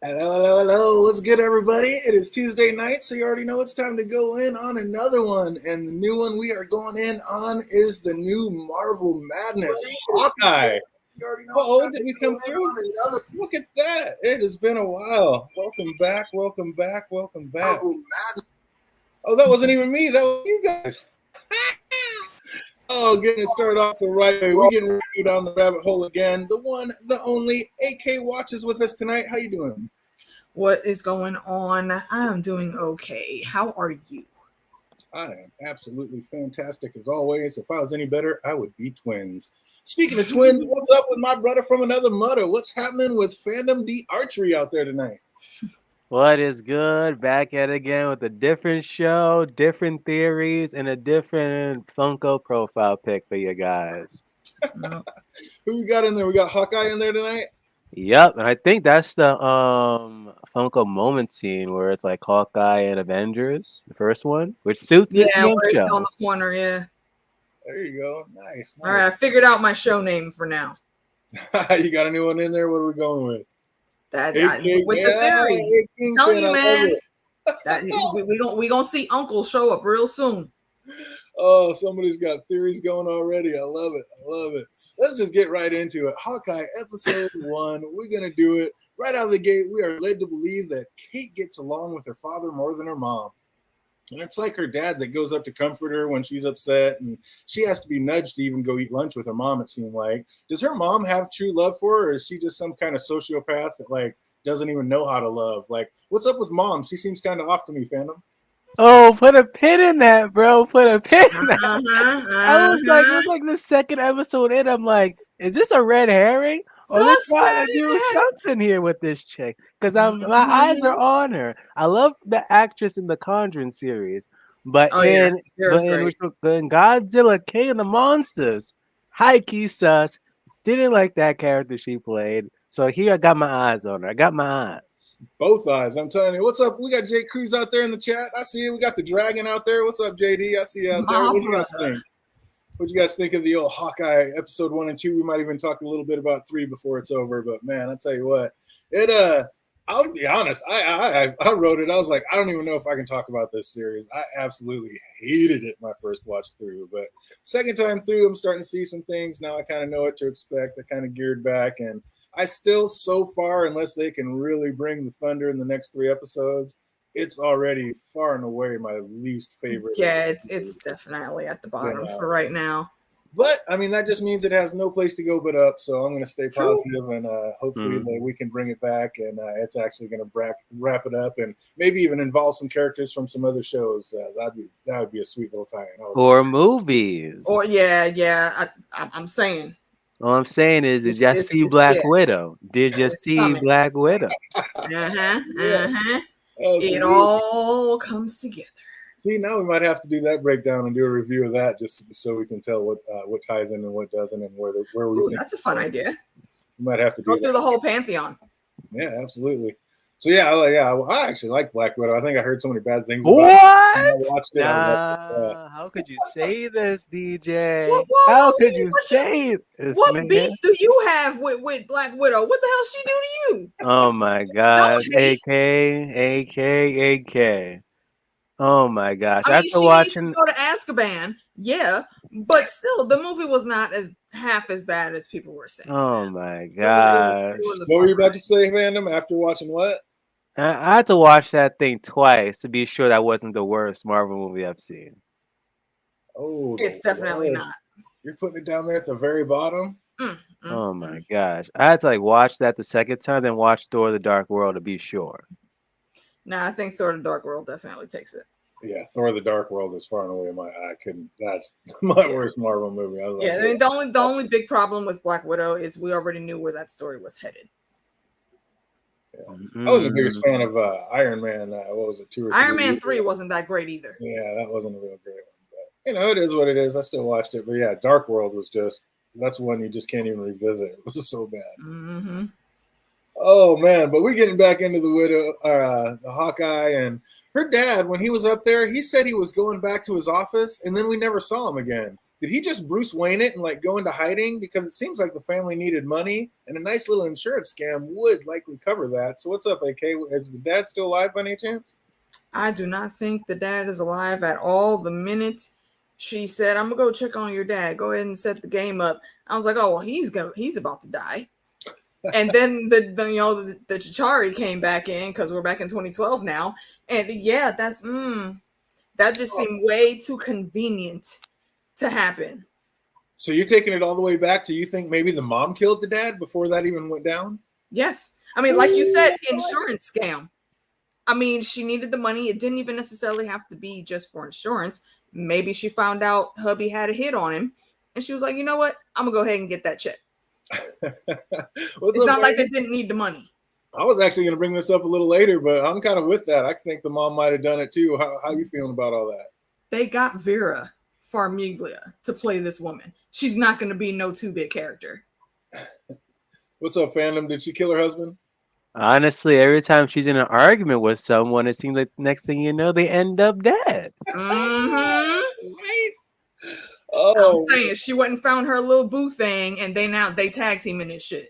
Hello, hello, hello. What's good, everybody? It is Tuesday night, so you already know it's time to go in on another one. And the new one we are going in on is the new Marvel Madness, Hawkeye. You already know Oh, did we come through? Look at that. It has been a while. Welcome back, welcome back, welcome back. Oh, that wasn't even me. That was you guys. Oh, getting it started off the right way. We're getting ready to go down the rabbit hole again. The one, the only, AK Watch is with us tonight. How you doing? What is going on? I'm doing okay. How are you? I am absolutely fantastic as always. If I was any better, I would be twins. Speaking of twins, what's up with my brother from another mother? What's happening with Fandom D Archery out there tonight? What is good? Back at it again with a different show, different theories, and a different Funko profile pic for you guys. Who we got in there? We got Hawkeye in there tonight? Yep, and I think that's the Funko moment scene where it's like Hawkeye and Avengers, the first one, which suits this Yeah, damn where it's show. on the corner, yeah. There you go. Nice. All right, I figured out my show name for now. You got a new one in there? What are we going with? With the theory. Tell you, man. We gonna see Uncle show up real soon. Oh, somebody's got theories going already. I love it. I love it. Let's just get right into it. Hawkeye episode 1. We're going to do it. Right out of the gate, we are led to believe that Kate gets along with her father more than her mom. And it's like her dad that goes up to comfort her when she's upset, and she has to be nudged to even go eat lunch with her mom, it seemed like. Does her mom have true love for her, or is she just some kind of sociopath that, like, doesn't even know how to love? Like, what's up with mom? She seems kind of off to me, Phantom. Oh, put a pin in that, bro. Put a pin in that. I was like, it was like the second episode in. I'm like, is this a red herring? Or they're trying to do something here with this chick? Because my eyes are on her. I love the actress in the Conjuring series, but in Godzilla King of the Monsters, high key sus. Didn't like that character she played. So here I got my eyes on her. I got my eyes. Both eyes. I'm telling you. What's up? We got Jay Cruz out there in the chat. I see you. We got the dragon out there. What's up, JD? I see you out there. What do you guys think? What do you guys think of the old Hawkeye episode 1 and 2? We might even talk a little bit about 3 before it's over. But man, I tell you what, I'll be honest. I wrote it. I was like, I don't even know if I can talk about this series. I absolutely hated it my first watch through. But second time through, I'm starting to see some things. Now I kind of know what to expect. I kind of geared back. And I still, so far, unless they can really bring the thunder in the next 3 episodes, it's already far and away my least favorite. Yeah, it's definitely at the bottom for right now. But, I mean, that just means it has no place to go but up, so I'm going to stay positive, and hopefully we can bring it back, and it's actually going to wrap it up and maybe even involve some characters from some other shows. That would be a sweet little tie-in. Or movies. Or, yeah, I'm saying. All I'm saying is, did you see Black Widow? Did you see Black Widow? It all comes together. See, now we might have to do that breakdown and do a review of that just so we can tell what ties in and what doesn't and where we think. That's a fun idea. We might have to go through the whole pantheon. Yeah, absolutely. So I actually like Black Widow. I think I heard so many bad things. What? I watched it. How could you say this, DJ? How could you say this? What beef do you have with Black Widow? What the hell she do to you? Oh my God, AK. Oh my gosh! I mean, after watching, go to Azkaban, yeah, but still, the movie was not half as bad as people were saying. Oh my gosh! What were you about to say, Fandom? After watching what? I had to watch that thing twice to be sure that wasn't the worst Marvel movie I've seen. Oh, it's definitely not. You're putting it down there at the very bottom. Oh my gosh! I had to watch that the second time, then watch Thor: The Dark World to be sure. No, I think Thor: The Dark World definitely takes it. Yeah, Thor: The Dark World is far and away that's my worst Marvel movie. I was I mean, the only big problem with Black Widow is we already knew where that story was headed. Yeah. I was the biggest fan of Iron Man. What was it? 2 or 3 Iron Man 3 wasn't that great either. Yeah, that wasn't a real great one. But it is what it is. I still watched it. But yeah, Dark World was that's one you just can't even revisit. It was so bad. Mm-hmm. Oh man, but we're getting back into the Hawkeye, and her dad, when he was up there, he said he was going back to his office, and then we never saw him again. did he just Bruce Wayne it and like go into hiding? Because it seems like the family needed money, and a nice little insurance scam would likely cover that. So what's up, AK? Is the dad still alive by any chance? I do not think the dad is alive at all. The minute she said, "I'm gonna go check on your dad. Go ahead and set the game up," I was like, "Oh well, he's about to die." And then the Chitauri came back in because we're back in 2012 now, and yeah, that just seemed way too convenient to happen. So you're taking it all the way back to you think maybe the mom killed the dad before that even went down? Yes. I mean, like you said, insurance scam. I mean, she needed the money. It didn't even necessarily have to be just for insurance. Maybe she found out hubby had a hit on him and she was like, you know what? I'm going to go ahead and get that check. It's not like they didn't need the money. I was actually going to bring this up a little later, but I'm kind of with that. I think the mom might have done it too. How you feeling about all that? They got Vera Farmiga to play this woman. She's not going to be no two-bit character. What's up, fandom? Did she kill her husband? Honestly, every time she's in an argument with someone, it seems like the next thing you know, they end up dead. Mm-hmm. Right? Oh, I'm saying she went and found her little boo thing, and they tag team in this shit.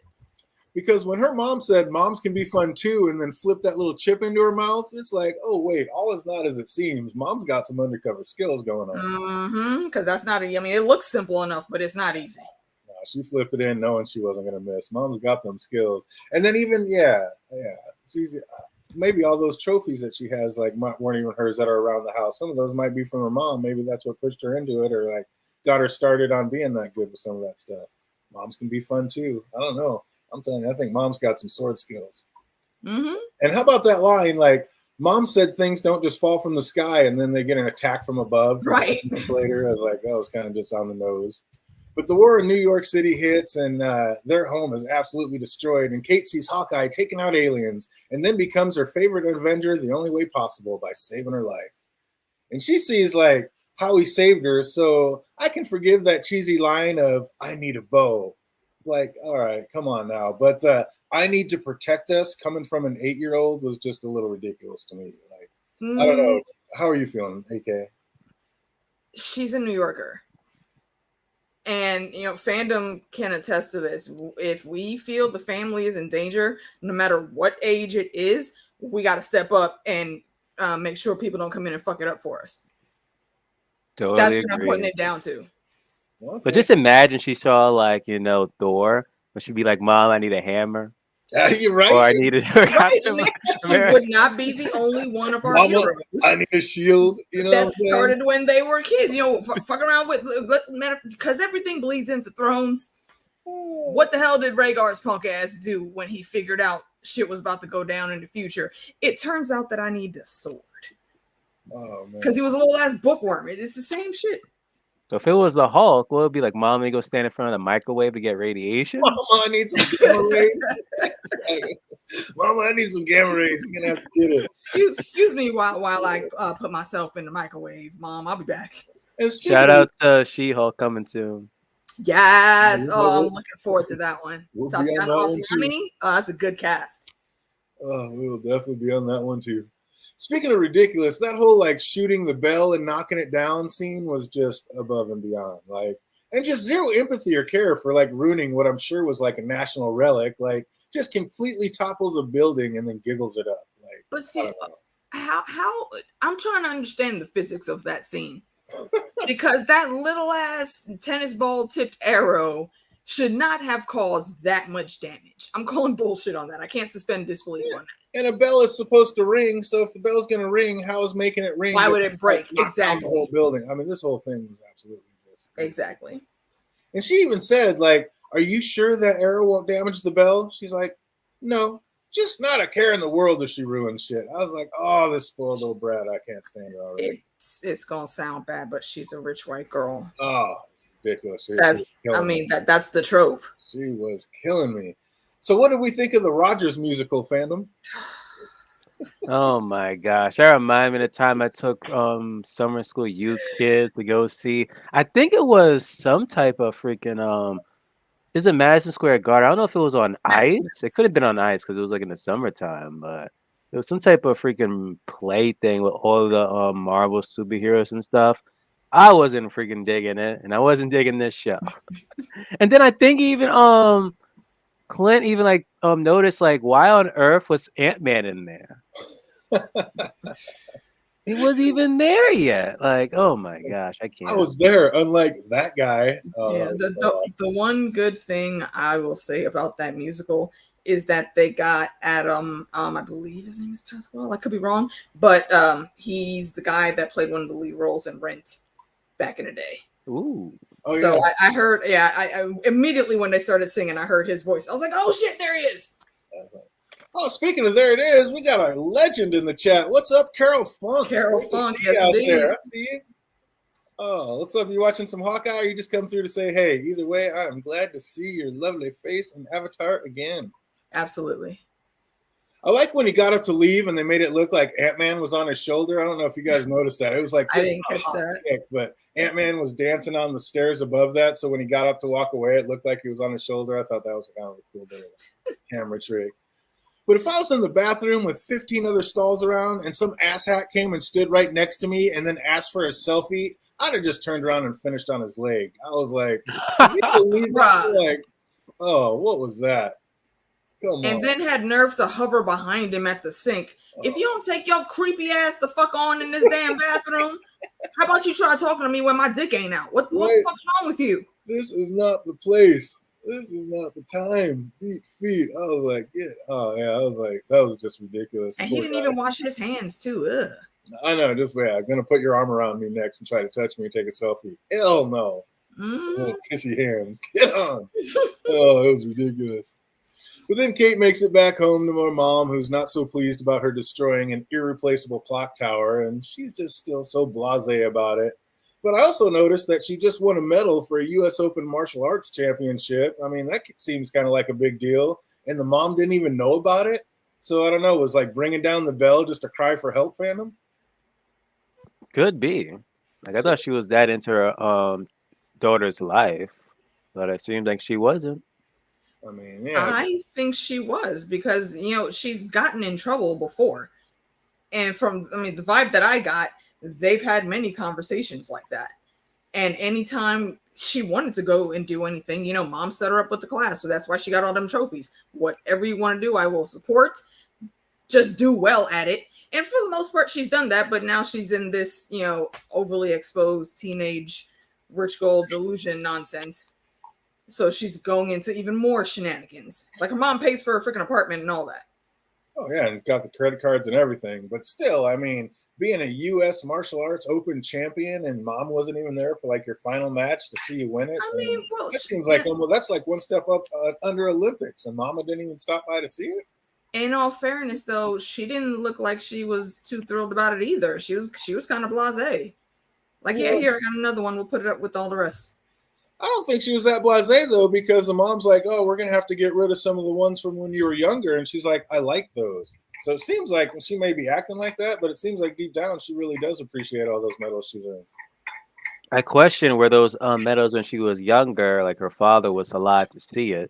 Because when her mom said moms can be fun too, and then flipped that little chip into her mouth, it's like, oh wait, all is not as it seems. Mom's got some undercover skills going on. Mm-hmm. Because that's not I mean, it looks simple enough, but it's not easy. No, she flipped it in knowing she wasn't gonna miss. Mom's got them skills, and then even she's maybe all those trophies that she has like weren't even hers that are around the house. Some of those might be from her mom. Maybe that's what pushed her into it, or like got her started on being that good with some of that stuff. Moms can be fun too. I don't know. I'm telling you, I think mom's got some sword skills. Mm-hmm. And how about that line? Like, mom said things don't just fall from the sky and then they get an attack from above. Right. Minutes later, I was like, that was kind of just on the nose. But the war in New York City hits and their home is absolutely destroyed. And Kate sees Hawkeye taking out aliens and then becomes her favorite Avenger the only way possible by saving her life. And she sees, like, how he saved her. So I can forgive that cheesy line of, I need a bow. Like, all right, come on now. But I need to protect us coming from an 8-year-old was just a little ridiculous to me. Like, I don't know. How are you feeling, AK? She's a New Yorker. And, fandom can attest to this. If we feel the family is in danger, no matter what age it is, we got to step up and make sure people don't come in and fuck it up for us. Totally That's agree. what I'm putting it down to. Okay. But just imagine she saw like, Thor, but she'd be like, Mom, I need a hammer. You're right. Or I need a She would not be the only one of our heroes. I need a shield. That started when they were kids. Fuck around with, because everything bleeds into Thrones. What the hell did Rhaegar's punk ass do when he figured out shit was about to go down in the future? It turns out that I need a sword. Oh man. Because he was a little ass bookworm. It's the same shit. So if it was the Hulk, well, it'd be like, Mom, let me go stand in front of the microwave to get radiation. Mama, I need some gamma rays. Mama, I need some gamma rays. You're gonna have to get it. Excuse me while I put myself in the microwave, Mom. I'll be back. Shout out to She-Hulk coming soon. Yes. Oh, I'm looking forward to that one. We'll Tatiana Maslany. Oh, that's a good cast. Oh, we will definitely be on that one too. Speaking of ridiculous, that whole like shooting the bell and knocking it down scene was just above and beyond. Like, and just zero empathy or care for like ruining what I'm sure was like a national relic. Like, just completely topples a building and then giggles it up. Like, but see, how I'm trying to understand the physics of that scene because that little ass tennis ball tipped arrow should not have caused that much damage. I'm calling bullshit on that. I can't suspend disbelief on that. And a bell is supposed to ring, so if the bell's going to ring, how is making it ring? Why would it break? Exactly. The whole building. I mean, this whole thing was absolutely exactly. And she even said, like, "Are you sure that arrow won't damage the bell?" She's like, "No, just not a care in the world if she ruins shit." I was like, "Oh, this spoiled little brat. I can't stand her already." It's gonna sound bad, but she's a rich white girl. Oh, ridiculous! That's the trope. She was killing me. So what did we think of the Rogers musical, fandom? Oh my gosh. I remind me of the time I took summer school youth kids to go see. I think it was some type of freaking is it Madison Square Garden? I don't know if it was on ice. It could have been on ice because it was like in the summertime, but it was some type of freaking play thing with all the Marvel superheroes and stuff. I wasn't freaking digging it, and I wasn't digging this show. And then I think even Clint even like noticed like why on earth was Ant-Man in there? He wasn't even there yet. Like, oh my gosh, I can't. I was there, unlike that guy. Yeah, the one good thing I will say about that musical is that they got Adam, I believe his name is Pascal, I could be wrong, but he's the guy that played one of the lead roles in Rent back in the day. Ooh. Oh, so yeah. I heard, I immediately when they started singing, I heard his voice. I was like, oh shit, there he is. Oh, speaking of there it is, we got our legend in the chat. What's up, Carol Funk? Carol Funk, yes, out indeed. there. I see you. Oh, what's up? You watching some Hawkeye, or you just come through to say, hey, either way, I'm glad to see your lovely face and avatar again. Absolutely. I like when he got up to leave and they made it look like Ant-Man was on his shoulder. I don't know if you guys noticed that. It was like just I didn't catch that. Kick, but Ant-Man was dancing on the stairs above that. So when he got up to walk away, it looked like he was on his shoulder. I thought that was kind of a cool bit of a camera trick. But if I was in the bathroom with 15 other stalls around and some asshat came and stood right next to me and then asked for a selfie, I'd have just turned around and finished on his leg. I was like, can you believe that? Like, oh, what was that? Come and on. then had nerve to hover behind him at the sink. If you don't take your creepy ass the fuck on in this damn bathroom, how about you try talking to me when my dick ain't out? What the fuck's wrong with you? This is not the place. This is not the time. Feet. I was like, yeah. Oh, yeah. I was like, that was just ridiculous. And he didn't even wash his hands, too. Ugh. I know. Just wait. I'm going to put your arm around me next and try to touch me and take a selfie. Hell no. Kissy hands. Get on. Oh, it was ridiculous. But then Kate makes it back home to her mom, who's not so pleased about her destroying an irreplaceable clock tower, and she's just still so blasé about it. But I also noticed that she just won a medal for a U.S. Open Martial Arts Championship. I mean, that seems kind of like a big deal, and the mom didn't even know about it. So I don't know, it was like bringing down the bell just to cry for help fandom? Could be. Like, I thought she was that into her daughter's life, but it seemed like she wasn't. I mean, yeah. I think she was because, she's gotten in trouble before. And the vibe that I got, they've had many conversations like that. And anytime she wanted to go and do anything, mom set her up with the class. So that's why she got all them trophies. Whatever you want to do, I will support. Just do well at it. And for the most part, she's done that. But now she's in this, overly exposed teenage rich gold delusion nonsense. So she's going into even more shenanigans. Like her mom pays for a freaking apartment and all that. Oh, yeah, and got the credit cards and everything. But still, I mean, being a U.S. Martial Arts Open champion and mom wasn't even there for, like, your final match to see you win it. I mean, well, that seems like, that's like one step up under Olympics, and mama didn't even stop by to see it. In all fairness, though, she didn't look like she was too thrilled about it either. She was kind of blasé. Like, yeah, here, I got another one. We'll put it up with all the rest. I don't think she was that blasé, though, because the mom's like, oh, we're going to have to get rid of some of the ones from when you were younger. And she's like, I like those. So it seems like she may be acting like that, but it seems like deep down she really does appreciate all those medals she's earned. I question were those medals when she was younger, like her father was alive to see it.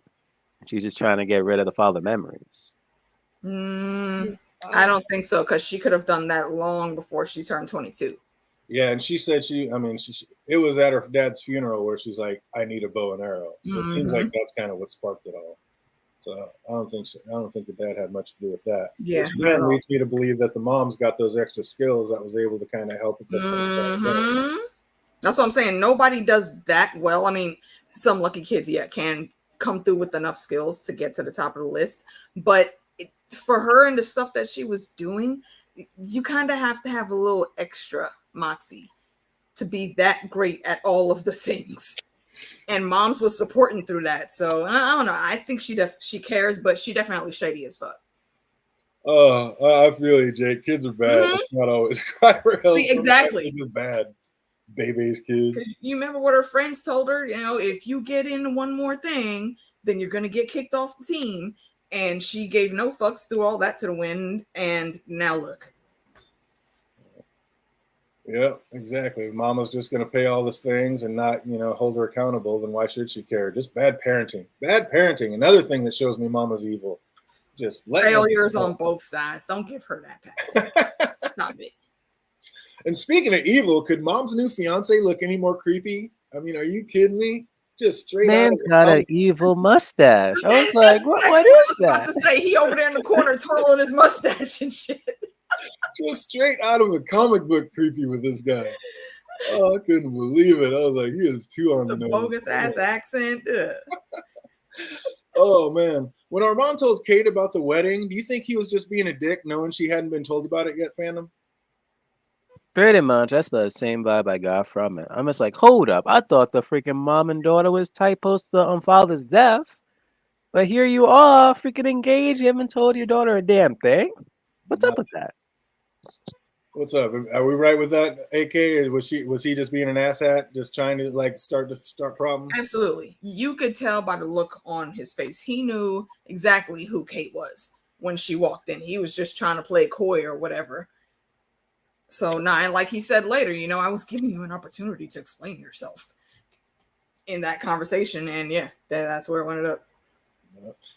She's just trying to get rid of the father memories. I don't think so, because she could have done that long before she turned 22. Yeah, and she said it was at her dad's funeral where she's like, I need a bow and arrow. So it seems like that's kind of what sparked it all. So I don't think the dad had much to do with that. Yeah. Which again leads me to believe that the mom's got those extra skills that was able to kind of help it. That's what I'm saying. Nobody does that well. I mean, some lucky kids, can come through with enough skills to get to the top of the list. But for her and the stuff that she was doing, you kind of have to have a little extra moxie to be that great at all of the things. And mom's was supporting through that. So I don't know. I think she cares, but she definitely shady as fuck. I feel you, Jake. Kids are bad. It's not always cry for help. See, exactly. They're bad. Baby's kids. You remember what her friends told her? If you get in one more thing, then you're going to get kicked off the team. And she gave no fucks, threw all that to the wind. And now look. Yeah, exactly. If mama's just going to pay all these things and not, hold her accountable, then why should she care? Just bad parenting. Bad parenting. Another thing that shows me mama's evil. Just failures on both sides. Don't give her that pass. Stop it. And speaking of evil, could mom's new fiance look any more creepy? I mean, are you kidding me? Just straight Man's out got of an evil mustache. I was That's like, exactly what I is was that? about to say. He over there in the corner twirling his mustache and shit. just straight out of a comic book creepy with this guy. Oh, I couldn't believe it. I was like, he is too on the The nose. bogus ass accent. Ugh. Oh man. When Armand told Kate about the wedding, do you think he was just being a dick knowing she hadn't been told about it yet, fandom? Pretty much. That's the same vibe I got from it. I'm just like, hold up. I thought the freaking mom and daughter was tight post the father's death. But here you are, freaking engaged. You haven't told your daughter a damn thing. What's up with that? What's up? Are we right with that, AK? Was he just being an asshat, just trying to like start problems? Absolutely. You could tell by the look on his face. He knew exactly who Kate was when she walked in. He was just trying to play coy or whatever. So now, and like he said later, I was giving you an opportunity to explain yourself in that conversation, and yeah, that's where it went up.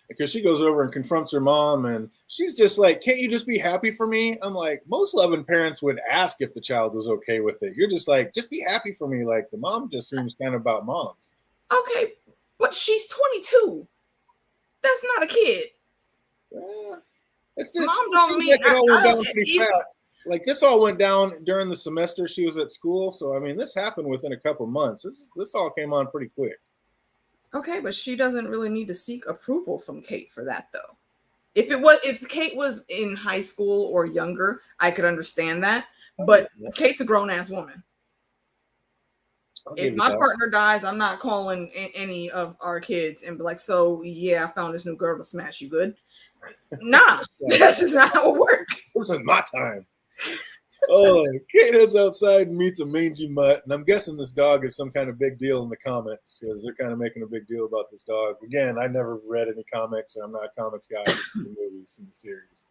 Because she goes over and confronts her mom, and she's just like, "Can't you just be happy for me?" I'm like, most loving parents would ask if the child was okay with it. You're just like, just be happy for me. Like the mom just seems kind of about moms. Okay, but she's 22. That's not a kid. It's just, Mom don't mean like it all went down pretty even, fast. Like this all went down during the semester she was at school. So I mean, this happened within a couple months. This all came on pretty quick. Okay, but she doesn't really need to seek approval from Kate for that, though. If Kate was in high school or younger, I could understand that. But Kate's a grown ass woman. If my partner dies, I'm not calling any of our kids and be like, "So yeah, I found this new girl to smash. You good?" Nah, that's just not how it works. This is my time. Oh, Kate heads outside and meets a mangy mutt, and I'm guessing this dog is some kind of big deal in the comics because they're kind of making a big deal about this dog. Again, I never read any comics, and I'm not a comics guy in the movies and the series.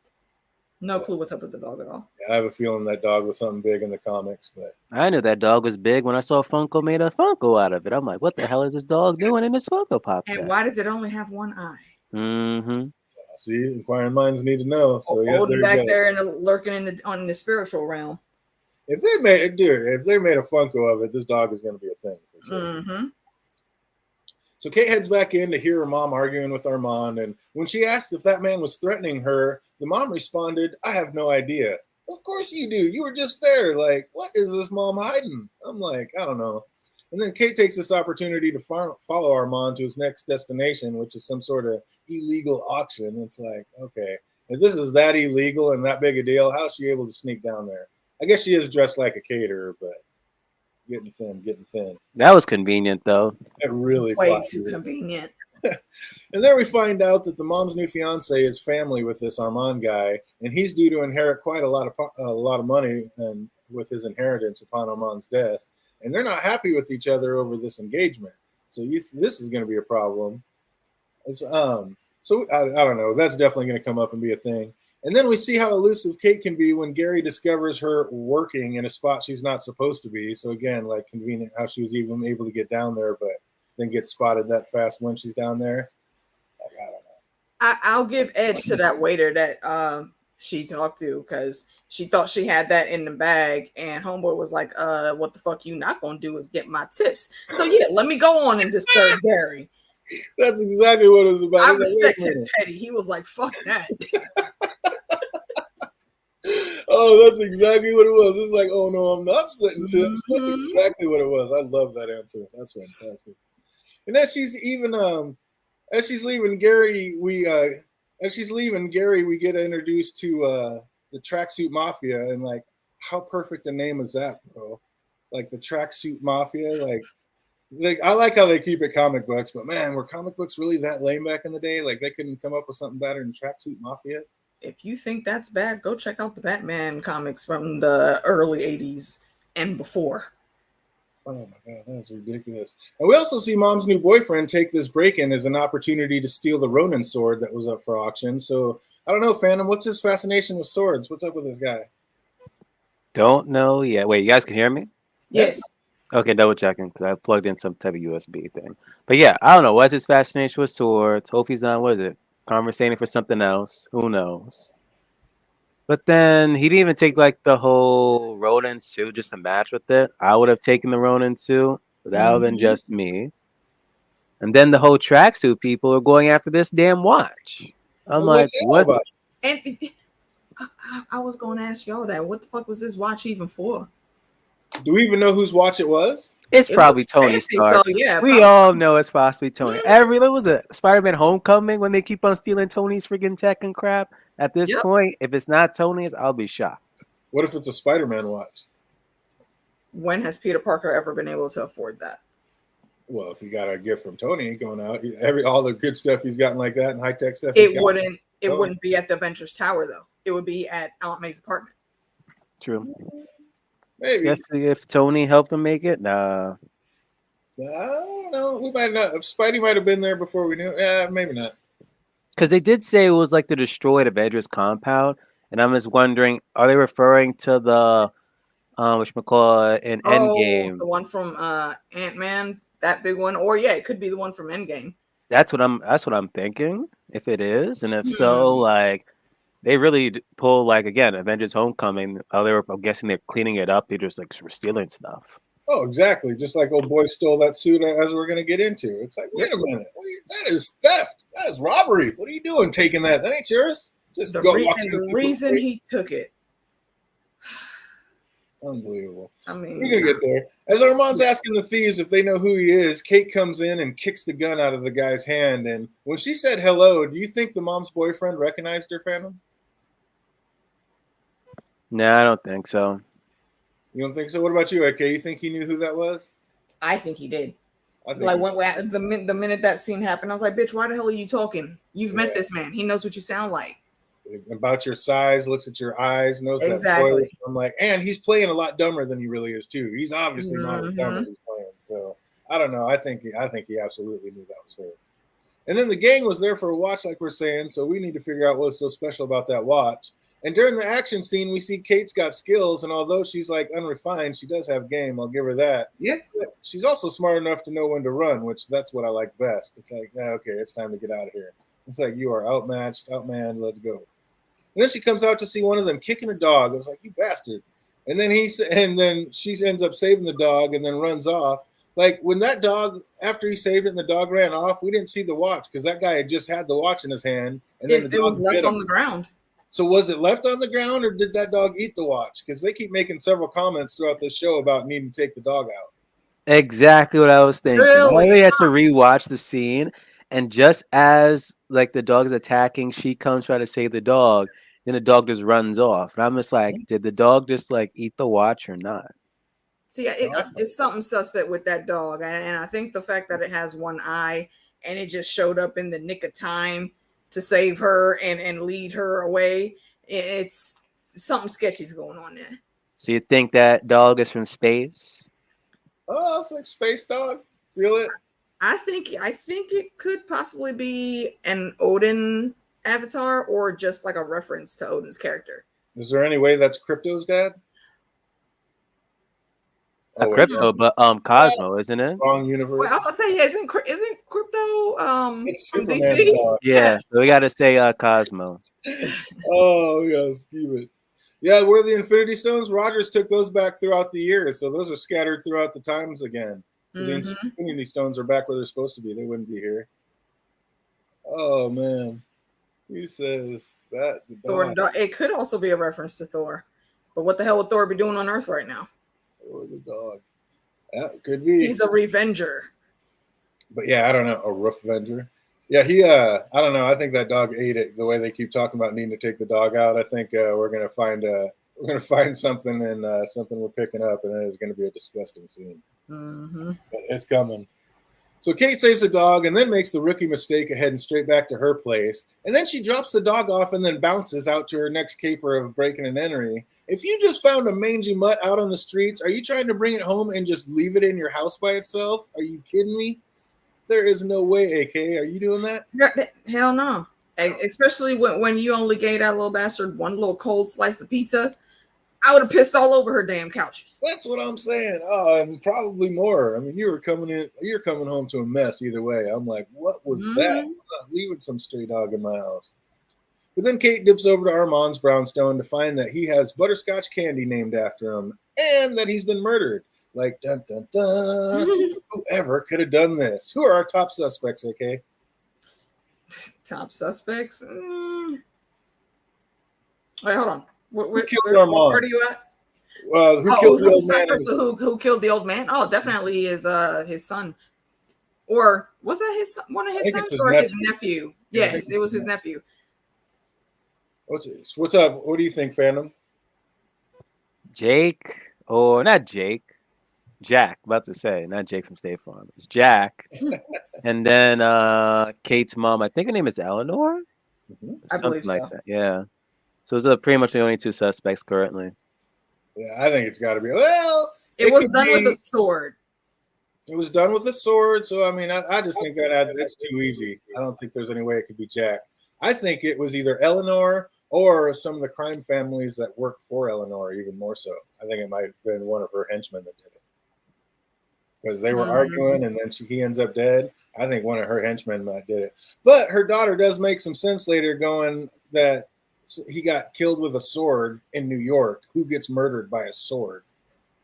No clue what's up with the dog at all. Yeah, I have a feeling that dog was something big in the comics, but I knew that dog was big when I saw Funko made a Funko out of it. I'm like, what the hell is this dog doing in this Funko Pop set? And why does it only have one eye? Mm-hmm. See, inquiring minds need to know. So yeah, holding back there and lurking on the spiritual realm. If they made a Funko of it, this dog is going to be a thing. For sure. Mm-hmm. So Kate heads back in to hear her mom arguing with Armand, and when she asked if that man was threatening her, the mom responded, "I have no idea." Of course you do. You were just there. Like, what is this mom hiding? I'm like, I don't know. And then Kate takes this opportunity to follow Armand to his next destination, which is some sort of illegal auction. It's like, okay, if this is that illegal and that big a deal, how is she able to sneak down there? I guess she is dressed like a caterer, but getting thin. That was convenient, though. It really way too convenient. And there we find out that the mom's new fiance is family with this Armand guy, and he's due to inherit quite a lot of money and with his inheritance upon Armand's death. And they're not happy with each other over this engagement. So this is going to be a problem. It's, so I don't know. That's definitely going to come up and be a thing. And then we see how elusive Kate can be when Gary discovers her working in a spot she's not supposed to be. So again, like convenient how she was even able to get down there, but then gets spotted that fast when she's down there. Like, I don't know. I'll give edge to that waiter that she talked to because she thought she had that in the bag, and homeboy was like, what the fuck you not gonna do is get my tips. So yeah, let me go on and disturb Gary. That's exactly what it was about. I respect his petty. He was like, fuck that. Oh, that's exactly what it was. It's like, oh no, I'm not splitting tips. That's exactly what it was. I love that answer. That's fantastic. And as she's leaving Gary, we get introduced to the Tracksuit Mafia, and like, how perfect a name is that, bro? Like the Tracksuit Mafia, like I like how they keep it comic books, but man, were comic books really that lame back in the day? Like they couldn't come up with something better than Tracksuit Mafia? If you think that's bad, go check out the Batman comics from the early 80s and before. Oh my God, that's ridiculous. And we also see Mom's new boyfriend take this break-in as an opportunity to steal the Ronin sword that was up for auction. So I don't know, Phantom, what's his fascination with swords? What's up with this guy? Don't know yet. Wait, you guys can hear me? Yes. Okay, double checking because I plugged in some type of USB thing. But yeah, I don't know. What's his fascination with swords? Hope he's on, what is it? Conversating for something else. Who knows? But then he didn't even take like the whole Ronin suit just to match with it. I would have taken the Ronin suit. That would have been just me. And then the whole tracksuit people are going after this damn watch. I'm Well, like, what's it all what's about? And I was going to ask y'all that. What the fuck was this watch even for? Do we even know whose watch it was? It's It probably looks Tony fancy, Stark. so yeah, We probably. all know it's possibly Tony. Mhm. There was a Spider-Man Homecoming when they keep on stealing Tony's freaking tech and crap. At this Yep. point, if it's not Tony's, I'll be shocked. What if it's a Spider-Man watch? When has Peter Parker ever been able to afford that? Well, if you got a gift from Tony going out, all the good stuff he's gotten like that and high tech stuff. It wouldn't be at the Avengers Tower though. It would be at Aunt May's apartment. True. Maybe. Especially if Tony helped him make it. Nah. I don't know. We might not. Spidey might have been there before we knew. Yeah, maybe not. Because they did say it was like the destroyed Avengers compound. And I'm just wondering, are they referring to the whatchamacallit in Endgame? The one from Ant-Man, that big one, or yeah, it could be the one from Endgame. That's what I'm thinking. If it is, and if so, like they really pull like again Avengers Homecoming. I'm guessing they're cleaning it up. They're just like stealing stuff. Oh, exactly. Just like old boy stole that suit, as we're going to get into. It's like, wait a minute. That is theft. That is robbery. What are you doing taking that? That ain't yours. Just The go reason he took it. Unbelievable. I mean, we're going to get there. As Armand's asking the thieves if they know who he is, Kate comes in and kicks the gun out of the guy's hand. And when she said hello, do you think the mom's boyfriend recognized her, Phantom? No, I don't think so. You don't think so? What about you, AK? You think he knew who that was? I think he did. I think like the minute that scene happened, I was like, "Bitch, why the hell are you talking? You've met this man. He knows what you sound like." About your size, looks at your eyes, knows exactly. That voice. I'm like, and he's playing a lot dumber than he really is too. He's obviously not as dumb as he's playing. So I don't know. I think he absolutely knew that was her. And then the gang was there for a watch, like we're saying. So we need to figure out what's so special about that watch. And during the action scene, we see Kate's got skills, and although she's like unrefined, she does have game. I'll give her that. Yeah. But she's also smart enough to know when to run, which that's what I like best. It's like, okay, it's time to get out of here. It's like you are outmatched, outmanned. Let's go. And then she comes out to see one of them kicking a dog. I was like, you bastard. And then she ends up saving the dog and then runs off. Like when that dog, after he saved it and the dog ran off, we didn't see the watch because that guy had just had the watch in his hand. And then it was left on the ground. So was it left on the ground or did that dog eat the watch? Because they keep making several comments throughout this show about needing to take the dog out. Exactly what I was thinking. Really? I really had to rewatch the scene. And just as like the dog's attacking, she comes try to save the dog. Then the dog just runs off. And I'm just like, did the dog just like eat the watch or not? See, it's something suspect with that dog. And I think the fact that it has one eye and it just showed up in the nick of time to save her and lead her away. It's something sketchy's going on there. So you think that dog is from space? Oh, it's like space dog. Feel it? I think it could possibly be an Odin avatar or just like a reference to Odin's character. Is there any way that's Crypto's dad? Crypto, but Cosmo, isn't it? Wrong universe. Well, I'll say, isn't Crypto it's from Superman DC? dog. Yeah, so we got to say Cosmo. Oh, yes, keep it. Yeah, where are the Infinity Stones? Rogers took those back throughout the years, so those are scattered throughout the times again. So the Infinity Stones are back where they're supposed to be. They wouldn't be here. Oh, man. He says that. Thor, it could also be a reference to Thor. But what the hell would Thor be doing on Earth right now? Or the dog. Yeah, could be. He's a revenger. But yeah, I don't know. A roof avenger. Yeah, I don't know. I think that dog ate it. The way they keep talking about needing to take the dog out, I think we're gonna find something and something we're picking up, and it's gonna be a disgusting scene. Mm-hmm. But it's coming. So Kate saves the dog and then makes the rookie mistake of heading straight back to her place. And then she drops the dog off and then bounces out to her next caper of breaking and entering. If you just found a mangy mutt out on the streets, are you trying to bring it home and just leave it in your house by itself? Are you kidding me? There is no way, AK. Are you doing that? Hell no. Especially when you only gave that little bastard one little cold slice of pizza. I would have pissed all over her damn couches. That's what I'm saying. Oh, and probably more. I mean, you're coming home to a mess either way. I'm like, what was that? I'm not leaving some stray dog in my house. But then Kate dips over to Armand's brownstone to find that he has butterscotch candy named after him and that he's been murdered. Like, dun, dun, dun. Whoever could have done this? Who are our top suspects, okay? Top suspects? Wait, hold on. Where are you at? Who killed the old man? Who killed the old man? Oh, definitely is his son. Or was that one of his sons or his nephew? Yeah, it was his nephew. What's up? What do you think, Phantom? Jake, or not Jake, Jack. About to say, not Jake from State Farm. It's Jack, and then Kate's mom. I think her name is Eleanor. I believe so. Like that. Yeah. So those are pretty much the only two suspects currently. Yeah, I think it's got to be. Well, it was done with a sword. It was done with a sword, so I mean, I just think that's too easy. I don't think there's any way it could be Jack. I think it was either Eleanor or some of the crime families that work for Eleanor, even more so. I think it might have been one of her henchmen that did it. Because they were arguing, and then he ends up dead. I think one of her henchmen might did it. But her daughter does make some sense later, going that he got killed with a sword in New York. Who gets murdered by a sword?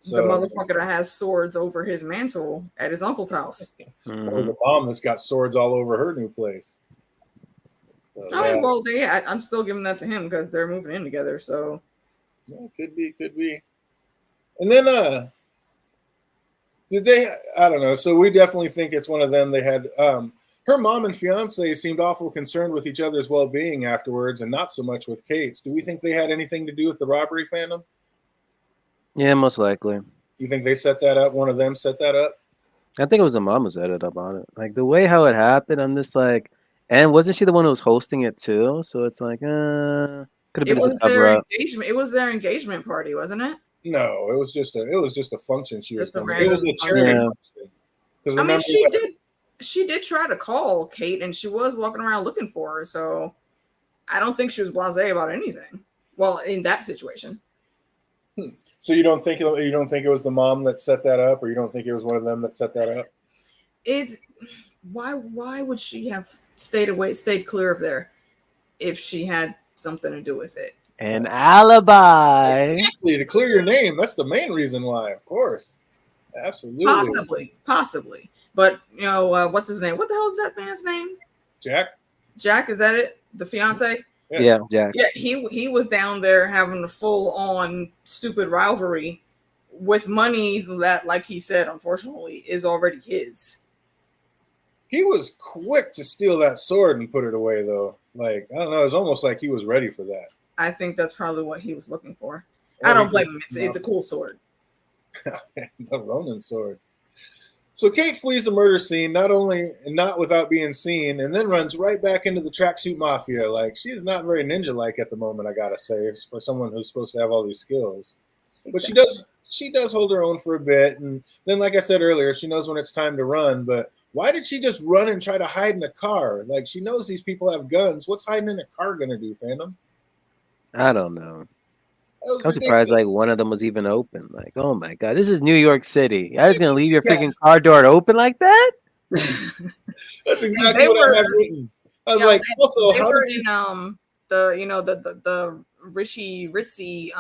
So, the motherfucker that has swords over his mantle at his uncle's house. Or the mom that's got swords all over her new place. So, well, I'm still giving that to him because they're moving in together. So, yeah, could be. And then, did they? I don't know. So we definitely think it's one of them. They had her mom and fiance seemed awful concerned with each other's well-being afterwards, and not so much with Kate's. Do we think they had anything to do with the robbery, Phantom? Yeah, most likely. You think they set that up? One of them set that up? I think it was the mom who set it up on it. Like the way how it happened, I'm just like. And wasn't she the one who was hosting it too? So it's like, could have been a cover up. It was their engagement party, wasn't it? No, it was just a function she was doing. It was a charity function. I mean, she did try to call Kate, and she was walking around looking for her. So I don't think she was blasé about anything. Well, in that situation. So you don't think it was the mom that set that up, or you don't think it was one of them that set that up? It's why would she have stayed clear of there if she had something to do with it? An alibi. Exactly, to clear your name. That's the main reason why, of course. Absolutely. Possibly. But, what's his name? What the hell is that man's name? Jack, is that it? The fiance? Yeah, Jack. Yeah, he was down there having a full-on stupid rivalry with money that, like he said, unfortunately, is already his. He was quick to steal that sword and put it away, though. Like, I don't know. It's almost like he was ready for that. I think that's probably what he was looking for. I don't blame him. It's a cool sword. The Ronin sword. So Kate flees the murder scene, not without being seen, and then runs right back into the tracksuit mafia. Like, she's not very ninja-like at the moment, I gotta say, for someone who's supposed to have all these skills. Exactly. But she does hold her own for a bit, and then, like I said earlier, she knows when it's time to run. But why did she just run and try to hide in a car? Like, she knows these people have guns. What's hiding in a car gonna do, Phantom? I don't know. I'm surprised like one of them was even open. Like, oh my god, this is New York City. You're just gonna leave your freaking car door open like that? That's exactly what I have written. I was like, also, how did in the ritzy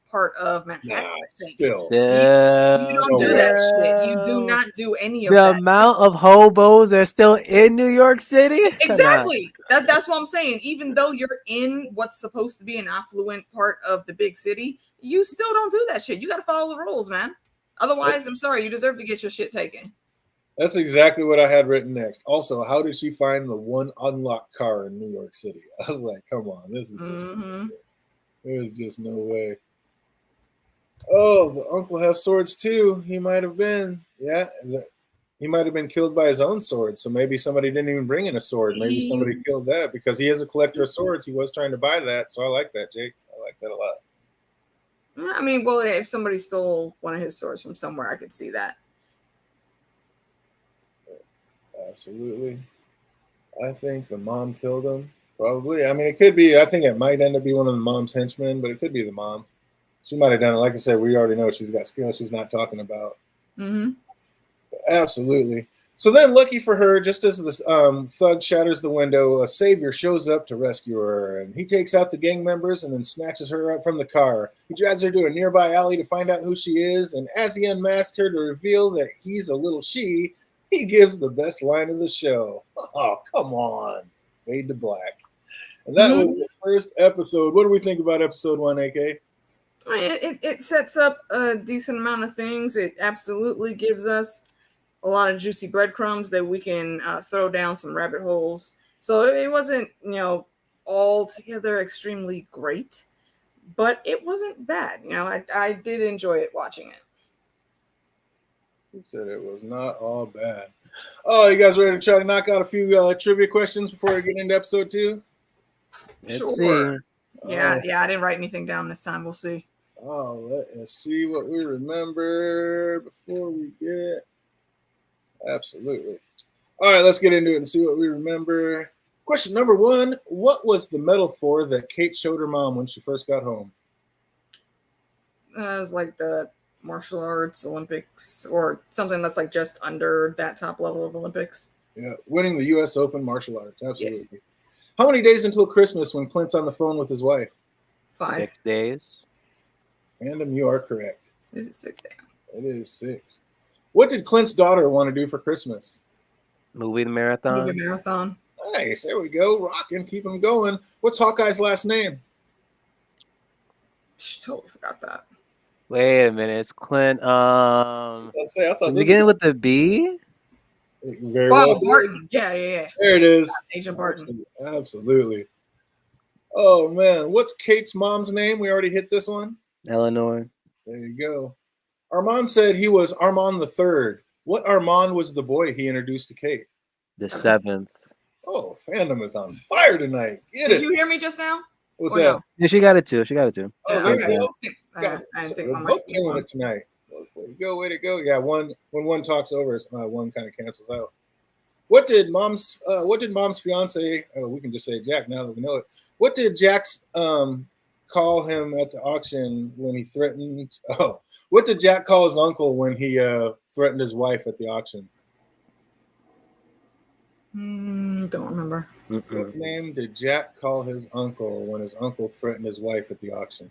part of Manhattan. Still. You don't do that shit. You do not do any of that. The amount of hobos are still in New York City. Exactly. That's what I'm saying. Even though you're in what's supposed to be an affluent part of the big city, you still don't do that shit. You got to follow the rules, man. Otherwise, I'm sorry, you deserve to get your shit taken. That's exactly what I had written next. Also, how did she find the one unlocked car in New York City? I was like, come on, this is just there's just no way. Oh, the uncle has swords too. He might have been. Yeah, he might have been killed by his own sword. So maybe somebody didn't even bring in a sword. Maybe somebody killed that because he is a collector of swords. He was trying to buy that. So I like that, Jake. I like that a lot. I mean, well, if somebody stole one of his swords from somewhere, I could see that. Absolutely. I think the mom killed him. Probably. I mean, it could be. I think it might end up being one of the mom's henchmen, but it could be the mom. She might have done it. Like I said, we already know she's got skills she's not talking about. Mm-hmm. Absolutely. So then, lucky for her, just as the thug shatters the window, a savior shows up to rescue her, and he takes out the gang members and then snatches her up from the car. He drags her to a nearby alley to find out who she is, and as he unmasks her to reveal that he's a little she, he gives the best line of the show. Oh, come on. Fade to black. And that was the first episode. What do we think about episode 1, AK? It sets up a decent amount of things. It absolutely gives us a lot of juicy breadcrumbs that we can throw down some rabbit holes. So it wasn't, altogether extremely great, but it wasn't bad. I did enjoy it watching it. Who said it was not all bad? Oh, you guys ready to try to knock out a few trivia questions before we get into episode 2? Let's see. Yeah, I didn't write anything down this time. We'll see. Oh, let us see what we remember before we get. Absolutely. All right, let's get into it and see what we remember. Question number 1. What was the medal for that Kate showed her mom when she first got home? It was like the martial arts Olympics or something that's like just under that top level of Olympics. Yeah, winning the U.S. Open martial arts. Absolutely. Yes. How many days until Christmas when Clint's on the phone with his wife? 5. 6 days. Random, you are correct. Is it 6 days? It is 6. What did Clint's daughter want to do for Christmas? Movie marathon. Movie marathon. Nice. There we go. Rocking. Keep him going. What's Hawkeye's last name? Totally forgot that. Wait a minute. It's Clint. Let's say I thought Begin with the B. Very well. Barton. Yeah. There it is. Agent Barton. Absolutely. Oh man, what's Kate's mom's name? We already hit this one. Eleanor. There you go. Armand said he was Armand the Third. What Armand was the boy he introduced to Kate? The 7th. Oh, fandom is on fire tonight. Get Did it. you hear me just now? What's Or that? no? Yeah, she got it too. Oh, there Okay. you go. I didn't think We're my both mic was killing on. it tonight. Way to go, way to go. Yeah, when one talks over, one kind of cancels out. What did mom's fiance? Oh, we can just say Jack now that we know it. What did Jack's call him at the auction when he threatened? Oh, what did Jack call his uncle when he threatened his wife at the auction? Don't remember. What name did Jack call his uncle when his uncle threatened his wife at the auction?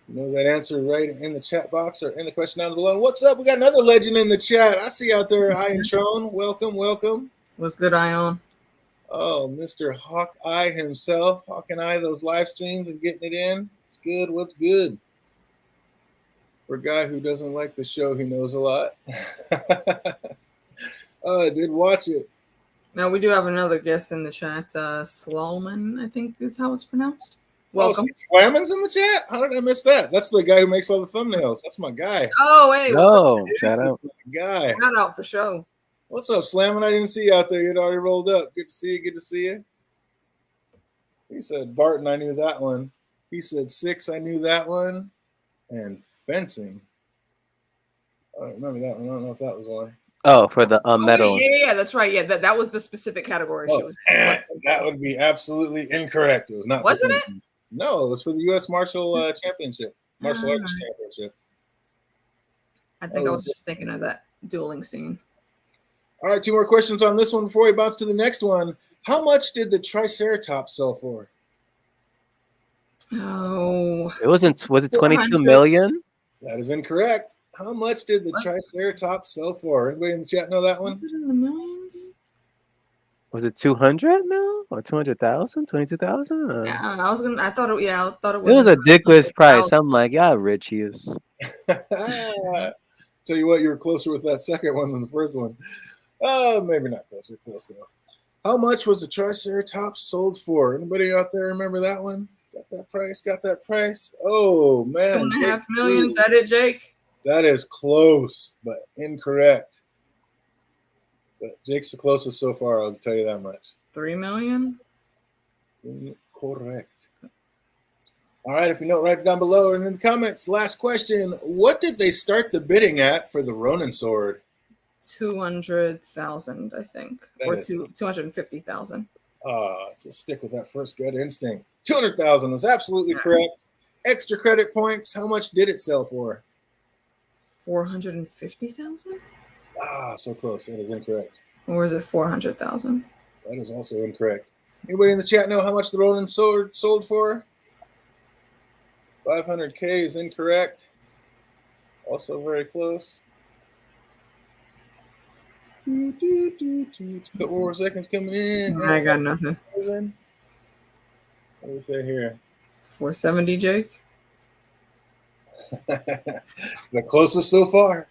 You know that answer right in the chat box or in the question down below. What's up? We got another legend in the chat. I see out there, Ian Tron. Welcome. What's good, Ion? Oh, Mr. Hawkeye himself. Hawking Eye those live streams and getting it in. It's good. What's good? For a guy who doesn't like the show, he knows a lot. I did watch it. Now we do have another guest in the chat. Sloman, I think is how it's pronounced. Welcome. Oh, Slammon's in the chat? How did I miss that? That's the guy who makes all the thumbnails. That's my guy. Oh, hey. No, shout out. Guy. Shout out for show. What's up, Slammin'? I didn't see you out there. You'd already rolled up. Good to see you. Good to see you. He said Barton. I knew that one. He said 6. I knew that one. And fencing. I don't remember that one. I don't know if that was one. Oh, for the medal. Yeah, that's right. Yeah, that was the specific category she was in. That would be absolutely incorrect. It was not. Wasn't it? No, it was for the U.S. Martial Championship. Martial Arts Championship. I think I was just thinking of that dueling scene. All right, 2 more questions on this one before we bounce to the next one. How much did the Triceratops sell for? Oh. Was it 22 million? That is incorrect. How much did the Triceratops sell for? Anybody in the chat know that one? Was it in the millions? Was it 200 mil or 200,000? 22,000? Yeah, I thought it was. It was a ridiculous price. I'm like, yeah, rich he is. Tell you what, you were closer with that second one than the first one. Maybe not closer. Close though. How much was the Triceratops sold for? Anybody out there remember that one? Got that price? Oh man, 2.5 million. Is that it, Jake? That is close, but incorrect. But Jake's the closest so far, I'll tell you that much. 3 million? Incorrect. All right, if you know it, write it down below. And in the comments, last question. What did they start the bidding at for the Ronin sword? 200,000, I think. Or 250,000. Just stick with that first gut instinct. 200,000 was absolutely correct. Extra credit points. How much did it sell for? 450,000? Ah, so close. That is incorrect. Or is it 400,000? That is also incorrect. Anybody in the chat know how much the Ronin sword sold for? 500K is incorrect. Also very close. Couple more seconds coming in. I got nothing. What do we say here? 470, Jake. The closest so far.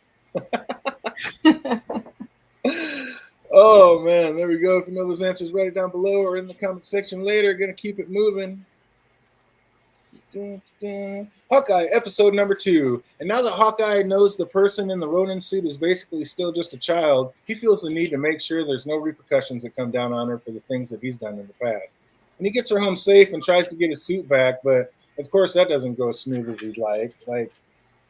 Oh man, there we go. If you know those answers, write it down below or in the comment section later. Gonna keep it moving. Hawkeye, episode number 2. And now that Hawkeye knows the person in the Ronin suit is basically still just a child, he feels the need to make sure there's no repercussions that come down on her for the things that he's done in the past. And he gets her home safe and tries to get his suit back, but of course that doesn't go as smooth as he'd like. Like,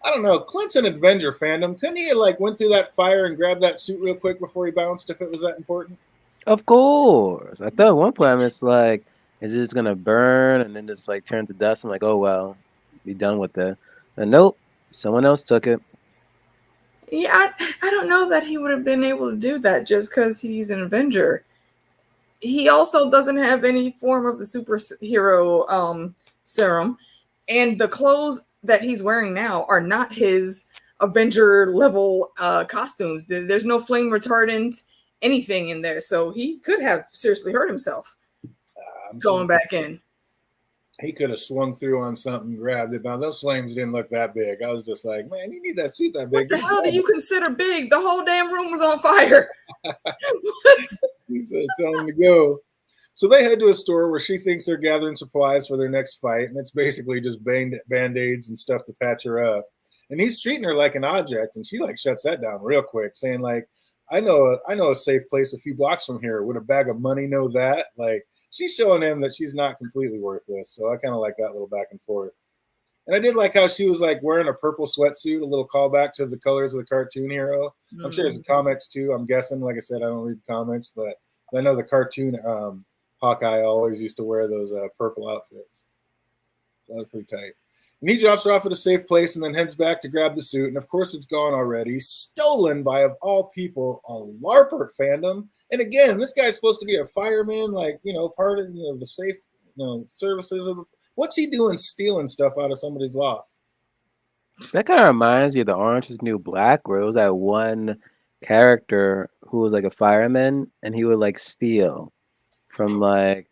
I don't know, Clint's an Avenger fandom. Couldn't he went through that fire and grabbed that suit real quick before he bounced if it was that important? Of course. I thought at one point it's like, is it just gonna burn and then just like turn to dust? I'm like, oh well, be done with it. And nope, someone else took it. Yeah, I don't know that he would have been able to do that just because he's an Avenger. He also doesn't have any form of the superhero serum, and the clothes that he's wearing now are not his Avenger level costumes. There's no flame retardant, anything in there, so he could have seriously hurt himself going back in. He could have swung through on something, grabbed it. Now those flames didn't look that big. I was just like, man, you need that suit that big. What the hell do you consider big? The whole damn room was on fire. What? He said, tell him to go. So they head to a store where she thinks they're gathering supplies for their next fight, and it's basically just band-aids and stuff to patch her up. And he's treating her like an object, and she like shuts that down real quick, saying like, I know a safe place a few blocks from here. Would a bag of money know that? Like, she's showing him that she's not completely worthless. So I kind of like that little back and forth. And I did like how she was like wearing a purple sweatsuit, a little callback to the colors of the cartoon hero. I'm sure there's comics too. I'm guessing, like I said, I don't read comics, but I know the cartoon Hawkeye always used to wear those purple outfits. So that was pretty tight. And he drops her off at a safe place and then heads back to grab the suit. And of course, it's gone already. Stolen by, of all people, a LARPer fandom. And again, this guy's supposed to be a fireman, like, part of the safe services. What's he doing stealing stuff out of somebody's loft? That kind of reminds you of the Orange is the New Black, where it was that one character who was like a fireman and he would like steal from like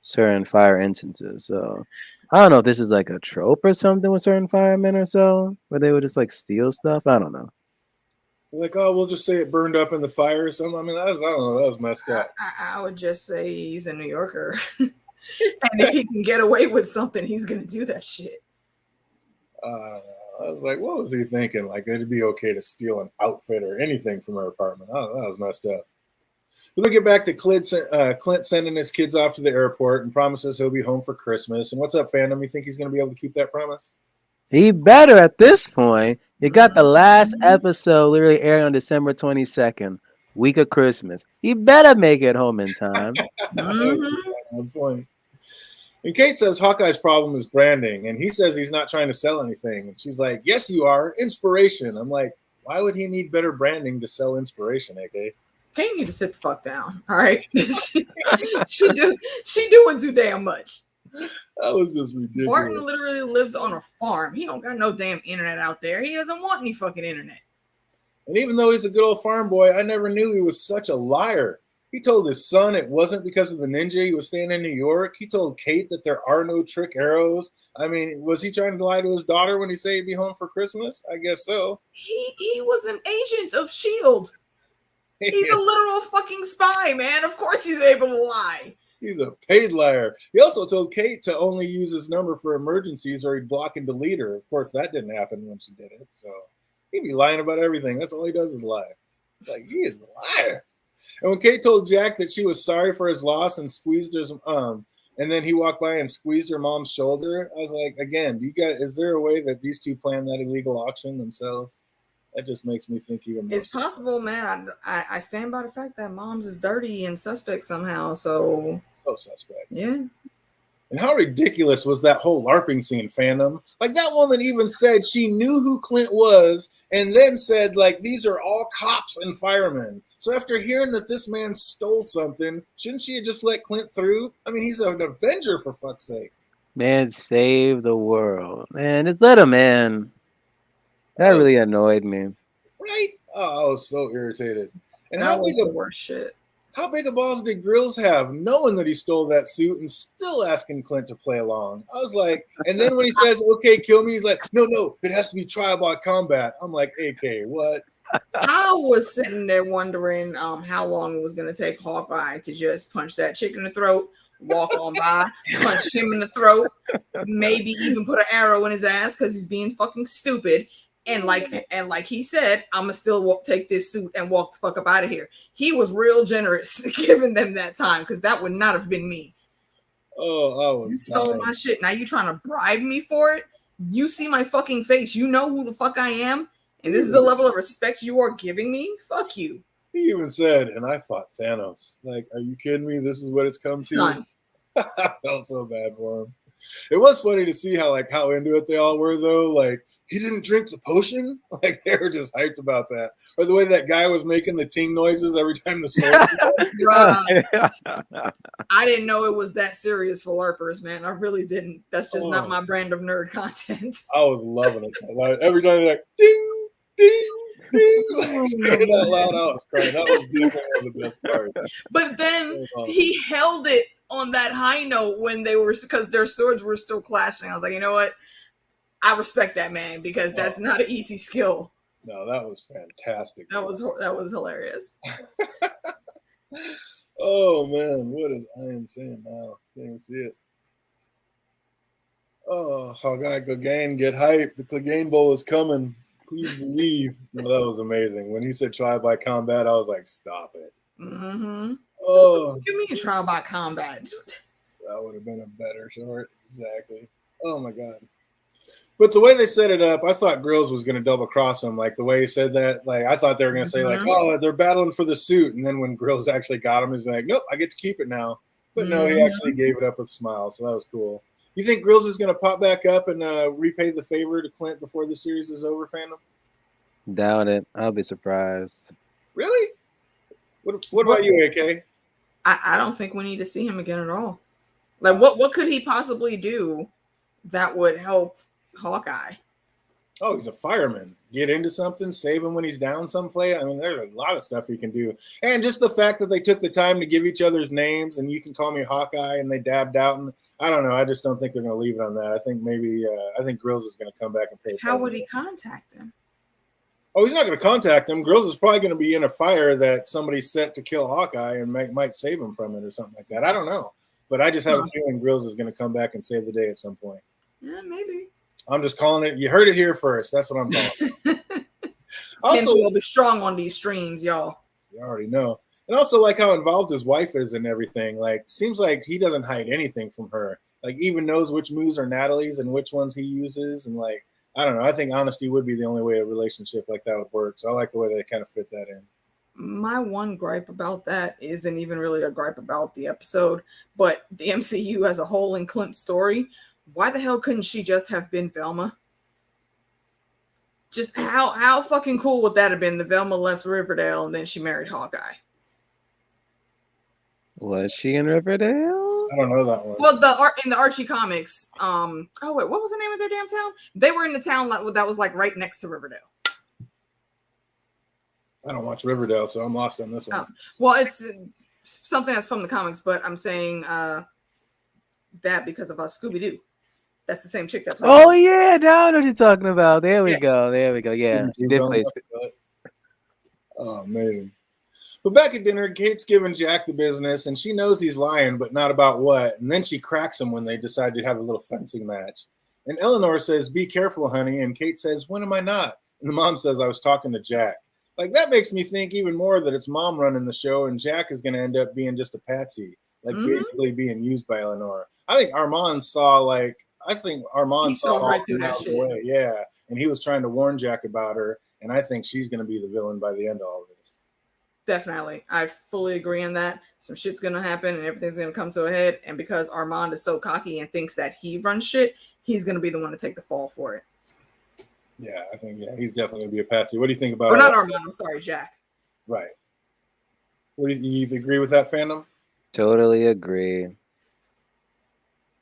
certain fire instances. So I don't know if this is like a trope or something with certain firemen or so, where they would just like steal stuff. I don't know. Like, oh, we'll just say it burned up in the fire or something. I mean, I don't know. That was messed up. I would just say he's a New Yorker. And if he can get away with something, he's going to do that shit. I was like, what was he thinking? Like, it'd be okay to steal an outfit or anything from her apartment. Oh, that was messed up. But we get back to Clint sending his kids off to the airport and promises he'll be home for Christmas. And what's up, fandom? You think he's going to be able to keep that promise? He better at this point. You got the last episode literally aired on December 22nd, week of Christmas. He better make it home in time. One point. And Kate says Hawkeye's problem is branding, and he says he's not trying to sell anything. And she's like, yes, you are. Inspiration. I'm like, why would he need better branding to sell inspiration, AK? Kate need to sit the fuck down, all right? she doing too damn much. That was just ridiculous. Martin literally lives on a farm. He don't got no damn internet out there. He doesn't want any fucking internet. And even though he's a good old farm boy, I never knew he was such a liar. He told his son it wasn't because of the ninja he was staying in New York. He told Kate that there are no trick arrows. I mean, was he trying to lie to his daughter when he said he'd be home for Christmas? I guess so. He was an agent of S.H.I.E.L.D. He's a literal fucking spy, man. Of course he's able to lie. He's a paid liar. He also told Kate to only use his number for emergencies or he'd block and delete her. Of course, that didn't happen when she did it. So he'd be lying about everything. That's all he does is lie. Like, he is a liar. And when Kate told Jack that she was sorry for his loss and squeezed his and then he walked by and squeezed her mom's shoulder, I was like, again, is there a way that these two planned that illegal auction themselves? That just makes me think even more. It's possible, man. I stand by the fact that mom's is dirty and suspect somehow. So suspect. Yeah. And how ridiculous was that whole LARPing scene, fandom? Like, that woman even said she knew who Clint was and then said, like, these are all cops and firemen. So after hearing that this man stole something, shouldn't she have just let Clint through? I mean, he's an Avenger, for fuck's sake. Man, save the world. Man, just let him in. That really annoyed me. Right? Oh, I was so irritated. And that was the worst shit. How big of balls did Grills have, knowing that he stole that suit and still asking Clint to play along? I was like, and then when he says, okay, kill me, he's like, no, it has to be trial by combat. I'm like, AK, what? I was sitting there wondering how long it was going to take Hawkeye to just punch that chick in the throat, walk on by, punch him in the throat, maybe even put an arrow in his ass because he's being fucking stupid. And like he said, I'ma still take this suit and walk the fuck up out of here. He was real generous giving them that time because that would not have been me. Oh, you stole my shit. Now you trying to bribe me for it? You see my fucking face. You know who the fuck I am, and this is the level of respect you are giving me. Fuck you. He even said, and I fought Thanos. Like, are you kidding me? This is what it's come to. I felt so bad for him. It was funny to see how into it they all were, though. Like, he didn't drink the potion? Like, they were just hyped about that. Or the way that guy was making the ting noises every time the sword. I didn't know it was that serious for LARPers, man. I really didn't. That's just not my brand of nerd content. I was loving it. Like, every time they're like, ding, ding, ding. Like, saying out loud, I was crying. That was definitely the best part. But then he held it on that high note when they were, because their swords were still clashing. I was like, you know what? I respect that, man, because that's not an easy skill. No, that was fantastic. That was hilarious. Oh man, what is Iron saying now? Can't even see it. Oh, Hawkeye Clegane, get hype. The Clegane Bowl is coming. Please believe. No, that was amazing. When he said trial by combat, I was like, stop it. Mm-hmm. Oh, what do you mean trial by combat? That would have been a better short. Exactly. Oh my god. But the way they set it up, I thought Grills was going to double cross him. Like the way he said that, like I thought they were going to say like, "Oh, they're battling for the suit," and then when Grills actually got him, he's like, "Nope, I get to keep it now." But no, he actually gave it up with a smile, so that was cool. You think Grills is going to pop back up and repay the favor to Clint before the series is over, fandom? Doubt it. I'll be surprised. Really? What about you, AK? I don't think we need to see him again at all. Like, what could he possibly do that would help Hawkeye? Oh, he's a fireman. Get into something, save him when he's down someplace. I mean, there's a lot of stuff he can do. And just the fact that they took the time to give each other's names and you can call me Hawkeye and they dabbed out. And I don't know. I just don't think they're going to leave it on that. I think maybe, I think Grills is going to come back and pay. How would he contact him? Oh, he's not going to contact him. Grills is probably going to be in a fire that somebody's set to kill Hawkeye and might save him from it or something like that. I don't know. But I just have a feeling Grills is going to come back and save the day at some point. Yeah, maybe. I'm just calling it. You heard it here first. That's what I'm calling. Also, will be strong on these streams, y'all. You already know. And also, like how involved his wife is in everything. Like, seems like he doesn't hide anything from her. Like, even knows which moves are Natalie's and which ones he uses. And like, I don't know. I think honesty would be the only way a relationship like that would work. So I like the way they kind of fit that in. My one gripe about that isn't even really a gripe about the episode, but the MCU as a whole in Clint's story. Why the hell couldn't she just have been Velma? Just how fucking cool would that have been? The Velma left Riverdale and then she married Hawkeye. Was she in Riverdale? I don't know that one. Well, in the Archie comics, oh wait, what was the name of their damn town? They were in the town that was like right next to Riverdale. I don't watch Riverdale, so I'm lost on this one. Oh. Well, it's something that's from the comics, but I'm saying that because of Scooby-Doo. That's the same chick that plays. Oh yeah, now I know what you're talking about. There we go. Yeah, she did play. Oh man. But back at dinner, Kate's giving Jack the business, and she knows he's lying, but not about what. And then she cracks him when they decide to have a little fencing match. And Eleanor says, "Be careful, honey." And Kate says, "When am I not?" And the mom says, "I was talking to Jack." Like, that makes me think even more that it's mom running the show, and Jack is going to end up being just a patsy, like basically being used by Eleanor. I think Armand saw right through that shit. Way. Yeah, and he was trying to warn Jack about her, and I think she's going to be the villain by the end of all of this. Definitely. I fully agree on that. Some shit's going to happen, and everything's going to come to a head, and because Armand is so cocky and thinks that he runs shit, he's going to be the one to take the fall for it. Yeah, I think he's definitely gonna be a patsy. What do you think about? Or not Armand. I'm sorry, Jack. Right. What do you agree with that, fandom? Totally agree.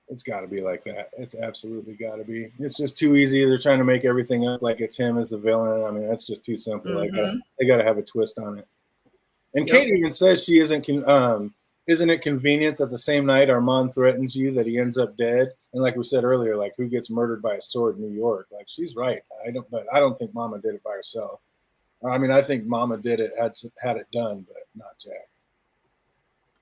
It's got to be like that. It's absolutely got to be. It's just too easy. They're trying to make everything up like it's him as the villain. I mean, that's just too simple. Mm-hmm. They got to have a twist on it. And Yep. Kate even says she isn't. Isn't it convenient that the same night Armand threatens you that he ends up dead? And like we said earlier, like who gets murdered by a sword in New York? Like she's right. But I don't think Mama did it by herself. I mean, I think Mama did it, had it done, but not Jack.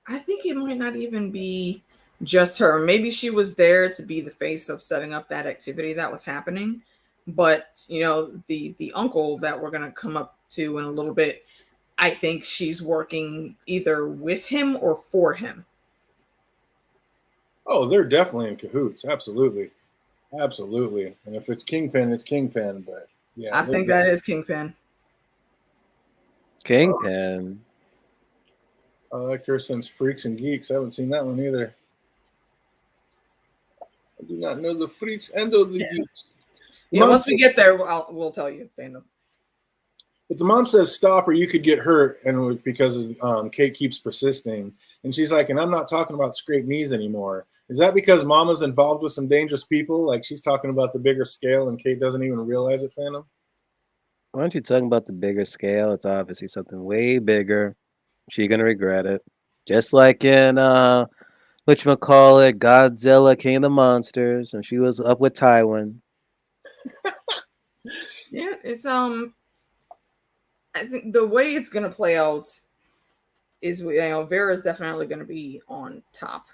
I think it might not even be just her. Maybe she was there to be the face of setting up that activity that was happening. But the uncle that we're gonna come up to in a little bit, I think she's working either with him or for him. Oh, they're definitely in cahoots. Absolutely. Absolutely. And if it's Kingpin, it's Kingpin. But yeah. I think that is Kingpin. Kingpin. I like her since Freaks and Geeks. I haven't seen that one either. I do not know the Freaks and the Geeks. Yeah, once we get there, we'll tell you, fandom. But the mom says stop or you could get hurt, and because Kate keeps persisting. And she's like, and I'm not talking about scraped knees anymore. Is that because Mama's involved with some dangerous people? Like she's talking about the bigger scale and Kate doesn't even realize it, Phantom? Why aren't you talking about the bigger scale? It's obviously something way bigger. She's gonna regret it. Just like in whatchamacallit, Godzilla, King of the Monsters, and she was up with Tywin. Yeah, it's I think the way it's gonna play out is Vera's definitely gonna be on top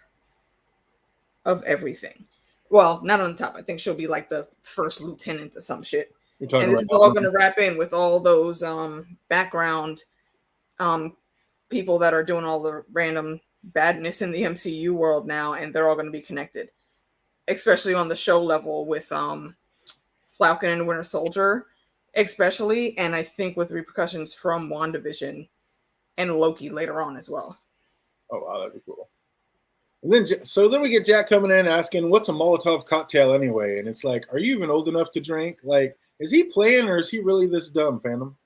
of everything. Well, not on top. I think she'll be like the first lieutenant or some shit. And this is all gonna wrap in with all those background people that are doing all the random badness in the MCU world now, and they're all gonna be connected. Especially on the show level with Falcon and Winter Soldier. Especially, and I think with repercussions from WandaVision and Loki later on as well. Oh wow, that'd be cool. And then we get Jack coming in asking, "What's a Molotov cocktail anyway?" And it's like, "Are you even old enough to drink? Like, is he playing or is he really this dumb, Phantom?"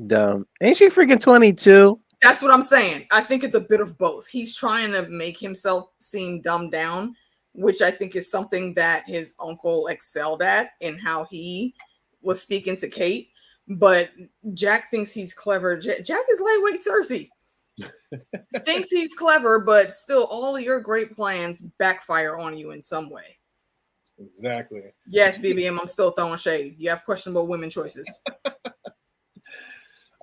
Dumb. Ain't she freaking 22? That's what I'm saying. I think it's a bit of both. He's trying to make himself seem dumbed down, which I think is something that his uncle excelled at in how he was speaking to Kate, but Jack thinks he's clever. Jack is lightweight Cersei. Thinks he's clever, but still all of your great plans backfire on you in some way. Exactly. Yes, BBM, I'm still throwing shade. You have questionable women choices.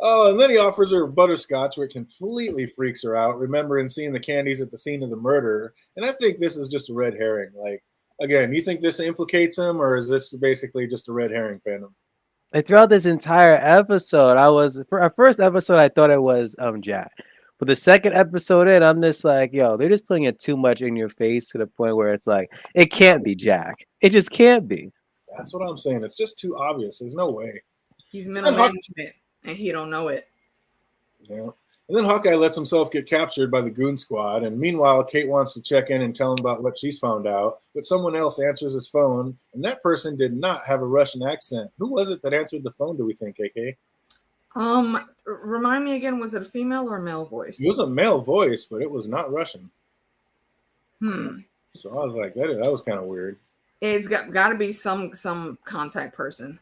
Oh, and then he offers her butterscotch, which completely freaks her out, remembering seeing the candies at the scene of the murder. And I think this is just a red herring. Like, again, you think this implicates him, or is this basically just a red herring, Phantom? Like throughout this entire episode, for our first episode, I thought it was Jack. But the second episode in, I'm just like, yo, they're just putting it too much in your face to the point where it's like, it can't be Jack. It just can't be. That's what I'm saying. It's just too obvious. There's no way. He's middle management, and he don't know it. Yeah. And then Hawkeye lets himself get captured by the goon squad. And meanwhile, Kate wants to check in and tell him about what she's found out. But someone else answers his phone. And that person did not have a Russian accent. Who was it that answered the phone, do we think, AK? Remind me again, was it a female or a male voice? It was a male voice, but it was not Russian. So I was like, that was kind of weird. It's got to be some contact person.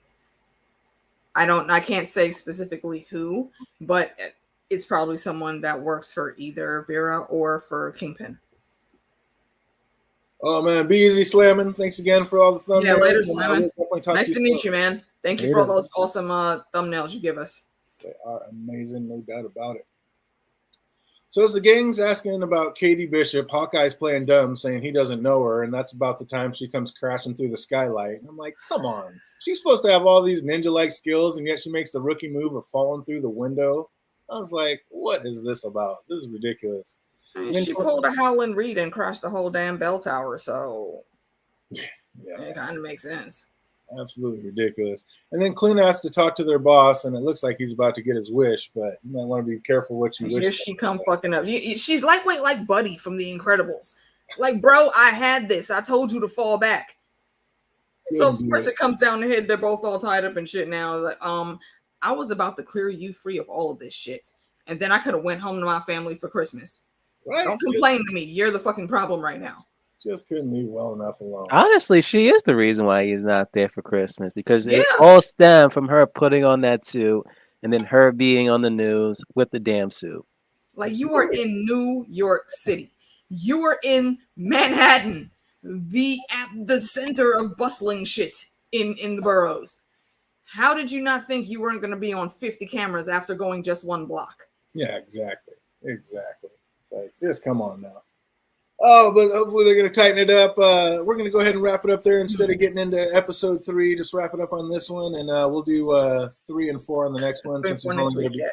I can't say specifically who, but it's probably someone that works for either Vera or for Kingpin. Oh man, be easy slamming. Thanks again for all the thumbnails. Yeah, later slamming. Nice to meet you, man. Thank you for all those awesome thumbnails you give us. They are amazing, no doubt about it. So as the gang's asking about Katie Bishop, Hawkeye's playing dumb, saying he doesn't know her, and that's about the time she comes crashing through the skylight. And I'm like, come on. She's supposed to have all these ninja-like skills, and yet she makes the rookie move of falling through the window. I was like, what is this about? This is ridiculous. She pulled a Howland Reed and crashed the whole damn bell tower, so yeah, it kind of makes sense. Absolutely ridiculous. And then Clint has to talk to their boss, and it looks like he's about to get his wish, but you might want to be careful what you wish. Here she come fucking up. She's lightweight like Buddy from The Incredibles. Like, bro, I had this. I told you to fall back. So of course it comes down to hit. They're both all tied up and shit now. Like, I was about to clear you free of all of this shit, and then I could have went home to my family for Christmas. Right? Don't complain to me. You're the fucking problem right now. Just couldn't leave well enough alone. Honestly, she is the reason why he's not there for Christmas, because it all stemmed from her putting on that suit and then her being on the news with the damn suit. Like, you are in New York City. You are in Manhattan, at the center of bustling shit in the boroughs. How did you not think you weren't going to be on 50 cameras after going just one block? Yeah, exactly. It's like, just come on now. Oh, but hopefully they're going to tighten it up. We're going to go ahead and wrap it up there instead of getting into episode 3. Just wrap it up on this one, and we'll do 3 and 4 on the next one. 3 and 4 next week, yeah.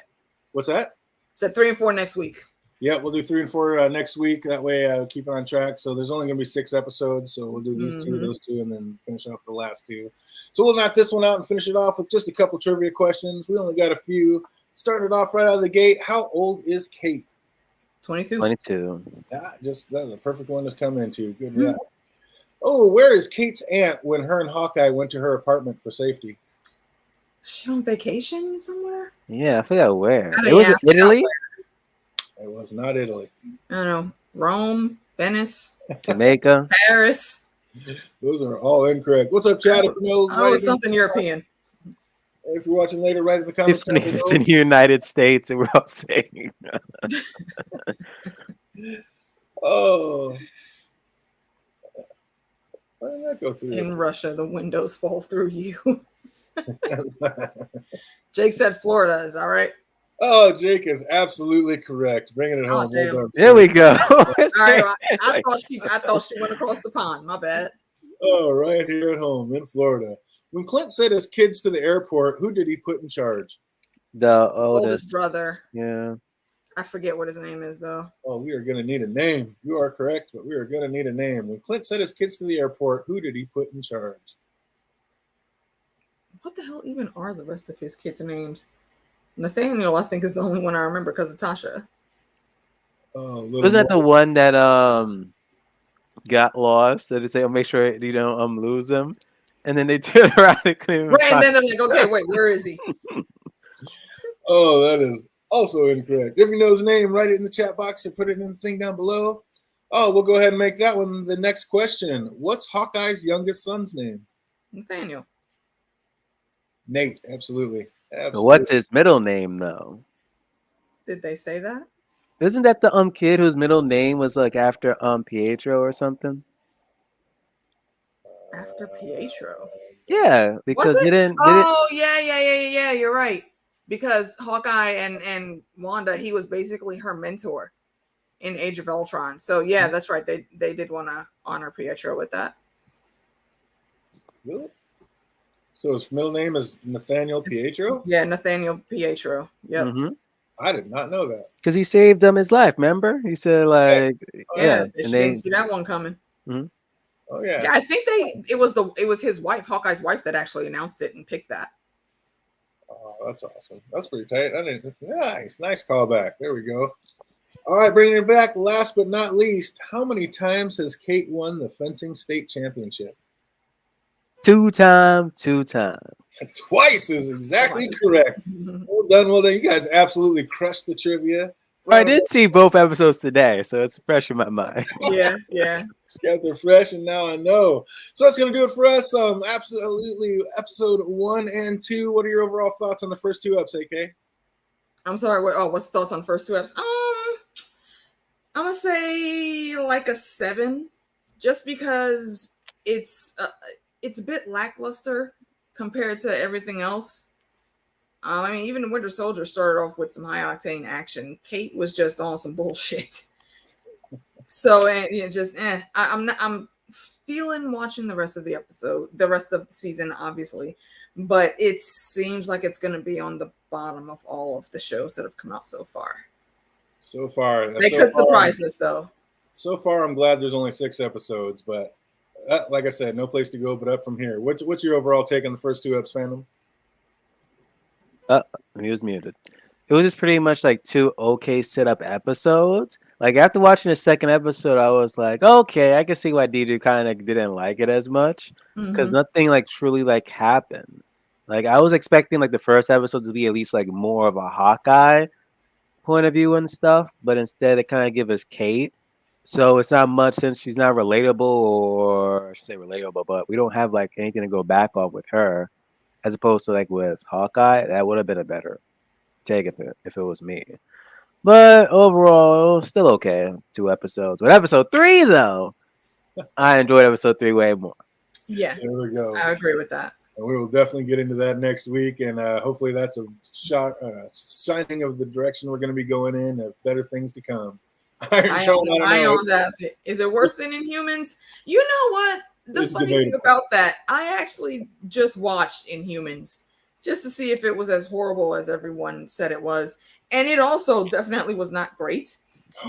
What's that? So 3 and 4 next week. Yeah, we'll do 3 and 4 next week. That way, keep it on track. So there's only going to be 6 episodes. So we'll do these 2, those 2, and then finish off the last 2. So we'll knock this one out and finish it off with just a couple trivia questions. We only got a few. Started off right out of the gate. How old is Kate? 22. 22. Yeah, that was a perfect one to come into. Good for that. Oh, where is Kate's aunt when her and Hawkeye went to her apartment for safety? She on vacation somewhere? Yeah, I forgot where. It was Italy? It was not Italy. I don't know. Rome, Venice, Jamaica, Paris. Those are all incorrect. What's up, Chad? If you know, oh, it's something European. If you're watching later, write in the comments. If it's in the United States, and we're all saying. Oh. Why did that go through? In Russia, the windows fall through you. Jake said Florida is all right. Oh, Jake is absolutely correct. Bringing it home. Damn. There we go. All right, I thought she went across the pond. My bad. Oh, right here at home in Florida. When Clint sent his kids to the airport, who did he put in charge? The oldest brother. Yeah. I forget what his name is, though. Oh, we are going to need a name. You are correct, but we are going to need a name. When Clint sent his kids to the airport, who did he put in charge? What the hell even are the rest of his kids' names? Nathaniel, I think, is the only one I remember because of Tasha. Oh, was that the one that got lost? Did they say, "Oh, make sure you don't lose him"? And then they turn around and clean. Right, and then they're like, "Okay, wait, where is he?" Oh, that is also incorrect. If you know his name, write it in the chat box or put it in the thing down below. Oh, we'll go ahead and make that one the next question. What's Hawkeye's youngest son's name? Nathaniel. Nate, absolutely. But what's his middle name, though? Did they say that? Isn't that the kid whose middle name was like after Pietro or something? After Pietro? Yeah, because they didn't. Oh, yeah. You're right. Because Hawkeye and Wanda, he was basically her mentor in Age of Ultron. So yeah, that's right. They did want to honor Pietro with that. Really? So his middle name is Nathaniel Pietro? Yeah, Nathaniel Pietro. Yep. Mm-hmm. I did not know that. Because he saved his life, remember? He said, like, and they didn't see that one coming. Mm-hmm. Oh, yeah. Yeah, I think it was his wife, Hawkeye's wife, that actually announced it and picked that. Oh, that's awesome. That's pretty tight. Nice callback. There we go. All right, bringing it back. Last but not least, how many times has Kate won the fencing state championship? 2 times. Twice is exactly correct. Well done. You guys absolutely crushed the trivia. I did see both episodes today, so it's fresh in my mind. Yeah. Got they're fresh, and now I know. So that's gonna do it for us. Absolutely, episode 1 and 2. What are your overall thoughts on the first 2 eps, AK? I'm sorry. What's the thoughts on the first 2 eps? I'm gonna say like a 7, just because it's a bit lackluster compared to everything else. I mean, even Winter Soldier started off with some high octane action. Kate was just on some bullshit. So I'm feeling watching the rest of the episode, the rest of the season, obviously, but it seems like it's going to be on the bottom of all of the shows that have come out so far. They could surprise us, though. So far, I'm glad there's only 6 episodes, but like I said, no place to go but up from here. What's your overall take on the first 2 eps, fandom? He was muted. It was just pretty much like 2 okay set up episodes, Like after watching the second episode, I was like, okay, I can see why DJ kind of didn't like it as much because nothing like truly like happened. Like I was expecting like the first episode to be at least like more of a Hawkeye point of view and stuff, but instead it kind of give us Kate. So it's not much since she's not relatable, or I should say relatable, but we don't have like anything to go back on with her, as opposed to like with Hawkeye. That would have been a better take if it was me. But overall, it was still okay. 2 episodes. But episode 3 though, I enjoyed episode 3 way more. Yeah, there we go. I agree with that. And we will definitely get into that next week, and hopefully that's a shining of the direction we're going to be going in, of better things to come. I always ask it, is it worse than Inhumans? You know what? The funny thing about that, I actually just watched Inhumans just to see if it was as horrible as everyone said it was. And it also definitely was not great.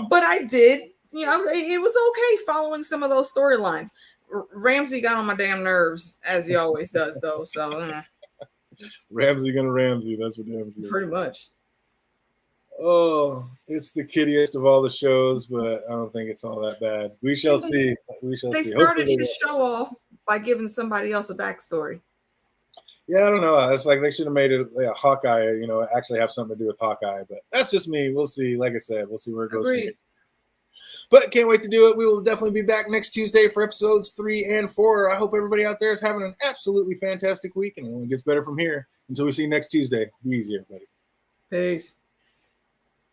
But I did, it was okay following some of those storylines. Ramsey got on my damn nerves, as he always does, though. So, Ramsey gonna Ramsey. That's what Ramsey. Pretty much. Oh, it's the kiddiest of all the shows, but I don't think it's all that bad. We shall see. We shall see. They started his show off by giving somebody else a backstory. Yeah, I don't know. It's like they should have made it a Hawkeye, actually have something to do with Hawkeye. But that's just me. We'll see. Like I said, we'll see where it goes. But can't wait to do it. We will definitely be back next Tuesday for episodes 3 and 4. I hope everybody out there is having an absolutely fantastic week, and it only gets better from here. Until we see you next Tuesday. Be easy, everybody. Peace.